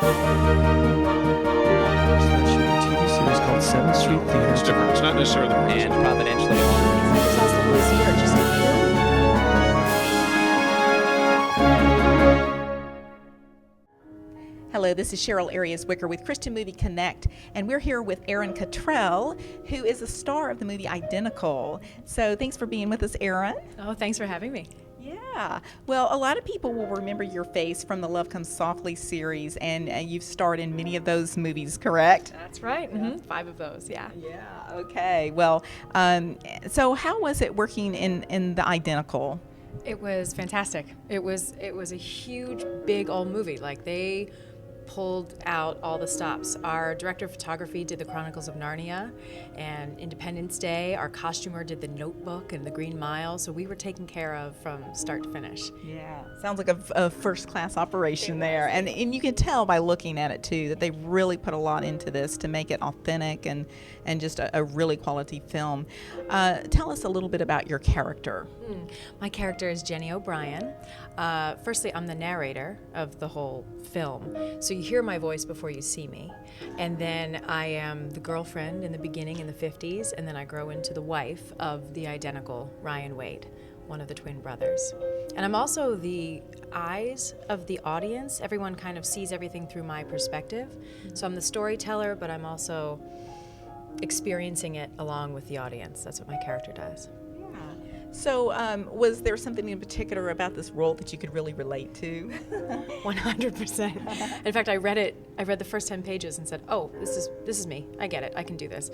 That's shooting a TV series called 7th Street Theater. It's different. It's not necessarily the And providentially on. This also was here just a few. Hello, this is Cheryl Arias-Wicker with Christian Movie Connect, and we're here with Erin Cottrell, who is a star of the movie Identical. So thanks for being with us, Erin. Oh, thanks for having me. Yeah. Well, a lot of people will remember your face from the Love Comes Softly series, and you've starred in many of those movies, correct? That's right. 5 of those, yeah. Yeah, okay. Well, so how was it working in the Identical? It was fantastic. It was a huge, big old movie. Like, they pulled out all the stops. Our director of photography did the Chronicles of Narnia and Independence Day. Our costumer did the Notebook and the Green Mile. So we were taken care of from start to finish. Yeah, sounds like a first-class operation there. And you can tell by looking at it, too, that they really put a lot into this to make it authentic and just a really quality film. Tell us a little bit about your character. My character is Jenny O'Brien. Firstly, I'm the narrator of the whole film. So you hear my voice before you see me. And then I am the girlfriend in the beginning in the 50s, and then I grow into the wife of the identical Ryan Wade, one of the twin brothers. And I'm also the eyes of the audience. Everyone kind of sees everything through my perspective. So I'm the storyteller, but I'm also experiencing it along with the audience. That's what my character does. So was there something in particular about this role that you could really relate to? 100%. In fact, I read the first 10 pages and said, oh, this is me. I get it. I can do this.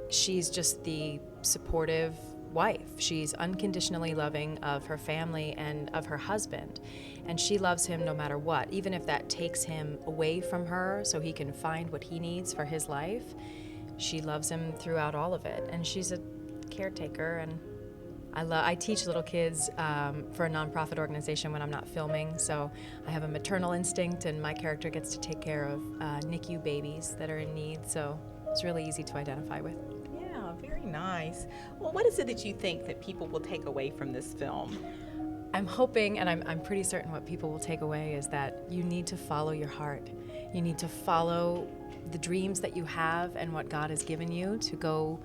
She's just the supportive wife. She's unconditionally loving of her family and of her husband. And she loves him no matter what, even if that takes him away from her so he can find what he needs for his life. She loves him throughout all of it. And she's a caretaker, and I teach little kids for a nonprofit organization when I'm not filming, so I have a maternal instinct, and my character gets to take care of NICU babies that are in need, so it's really easy to identify with. Yeah, very nice. Well, what is it that you think that people will take away from this film? I'm hoping, and I'm pretty certain what people will take away is that you need to follow your heart. You need to follow the dreams that you have and what God has given you to go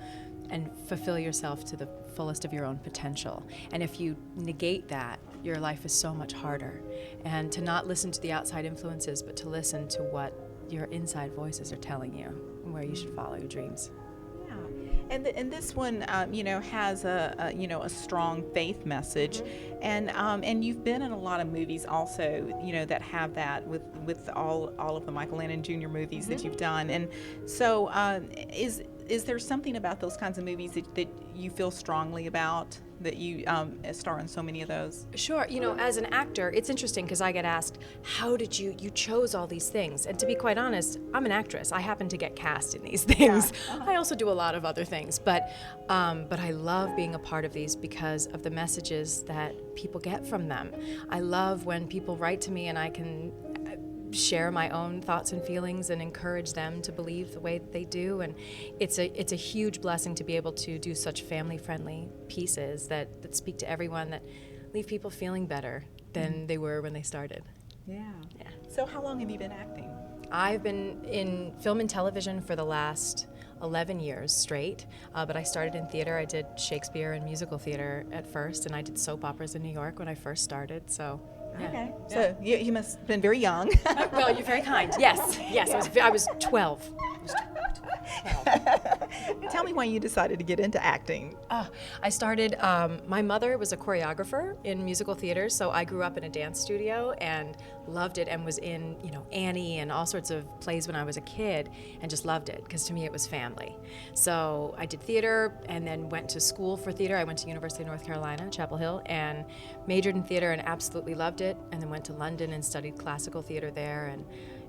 and fulfill yourself to the fullest of your own potential. And if you negate that, your life is so much harder. And to not listen to the outside influences, but to listen to what your inside voices are telling you and where you should follow your dreams. Yeah, and this one, has a strong faith message, and you've been in a lot of movies also, that have that with all of the Michael Landon Jr. movies that you've done, and so is there something about those kinds of movies that you feel strongly about, that you star in so many of those? Sure. As an actor, it's interesting because I get asked, how did you chose all these things? And to be quite honest, I'm an actress. I happen to get cast in these things. Yeah. I also do a lot of other things, but I love being a part of these because of the messages that people get from them. I love when people write to me and I can share my own thoughts and feelings and encourage them to believe the way that they do, and it's a huge blessing to be able to do such family-friendly pieces that speak to everyone, that leave people feeling better than they were when they started. Yeah. So how long have you been acting? I've been in film and television for the last 11 years straight, but I started in theater. I did Shakespeare and musical theater at first, and I did soap operas in New York when I first started, so. Yeah. Okay, so you must have been very young. Well, you're very kind. Yes, I was 12. Tell me why you decided to get into acting. I started, my mother was a choreographer in musical theater, so I grew up in a dance studio and loved it, and was in, Annie and all sorts of plays when I was a kid, and just loved it, because to me it was family. So I did theater and then went to school for theater. I went to University of North Carolina, Chapel Hill, and majored in theater and absolutely loved it, and then went to London and studied classical theater there, and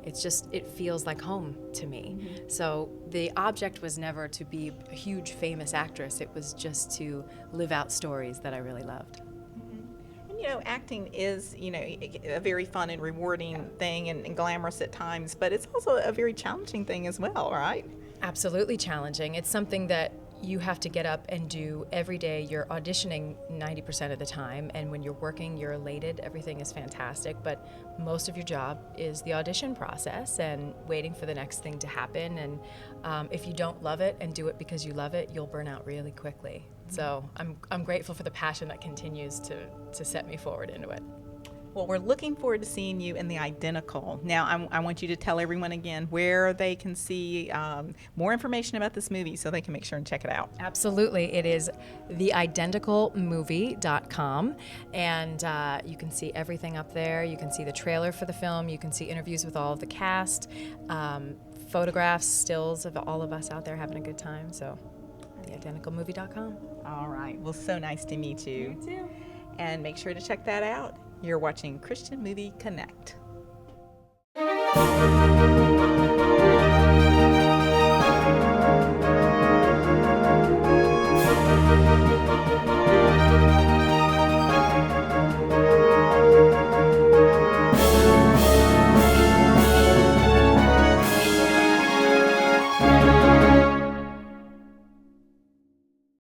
it feels like home to me. Mm-hmm. So the object was never to be a huge famous actress. It was just to live out stories that I really loved. Mm-hmm. And acting is, a very fun and rewarding thing, and glamorous at times, but it's also a very challenging thing as well, right? Absolutely challenging. It's something that you have to get up and do every day. You're auditioning 90% of the time, and when you're working, you're elated. Everything is fantastic, but most of your job is the audition process and waiting for the next thing to happen. And if you don't love it and do it because you love it, you'll burn out really quickly. So I'm grateful for the passion that continues to set me forward into it. Well, we're looking forward to seeing you in The Identical. Now, I want you to tell everyone again where they can see more information about this movie so they can make sure and check it out. Absolutely. It is theidenticalmovie.com, and you can see everything up there. You can see the trailer for the film. You can see interviews with all of the cast, photographs, stills of all of us out there having a good time. So, theidenticalmovie.com. All right. Well, so nice to meet you. You too. And make sure to check that out. You're watching Christian Movie Connect.